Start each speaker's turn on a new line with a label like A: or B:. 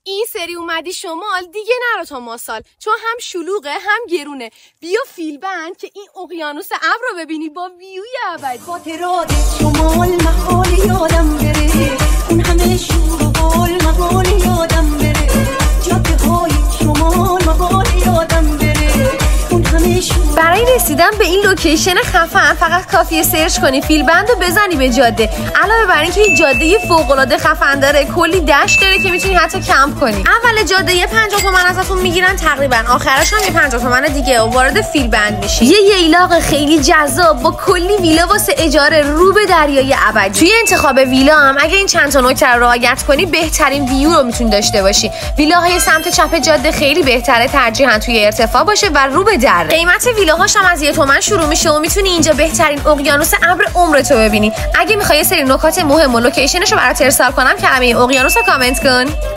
A: این سری اومدی شمال دیگه نرو تا ماسال، چون هم شلوغه هم گرونه. بیا فیلبند که این اقیانوس ابر رو ببینی با ویوی ابدی.
B: خاطرات شمال محال یادم بره، اون همه شور و حال محال یادم بره، جاده های شمال محال یادم بره، اون همه شور.
A: برای رسیدن به این لوکیشن خفن فقط کافیه سرچ کنی فیلبند و بزنی به جاده. علاوه بر اینکه این جاده فوق‌العاده خفن داره، کلی دشت داره که میتونی حتی کمپ کنی. اول جاده 50 تومن ازتون میگیرن تقریبا، آخرش هم 50 تومن دیگه و وارد فیلبند میشی. یه ییلاق خیلی جذاب با کلی ویلا واسه اجاره رو به دریای ابدی. توی انتخاب ویلا هم اگه این چند تا نکته رو رعایت کنی بهترین ویو رو میتونی داشته باشی. ویلاهای سمت چپ جاده خیلی بهتره، ترجیحاً توی ارتفاع باشه و رو به دره. قیمت ویلاهاش هم از 1 تومن شروع میشه و میتونی اینجا بهترین اقیانوس ابر عمرتو ببینی. اگه میخوای سری نکات مهم و لوکیشنشو برات ارسال کنم کلمه اقیانوس رو کامنت کن.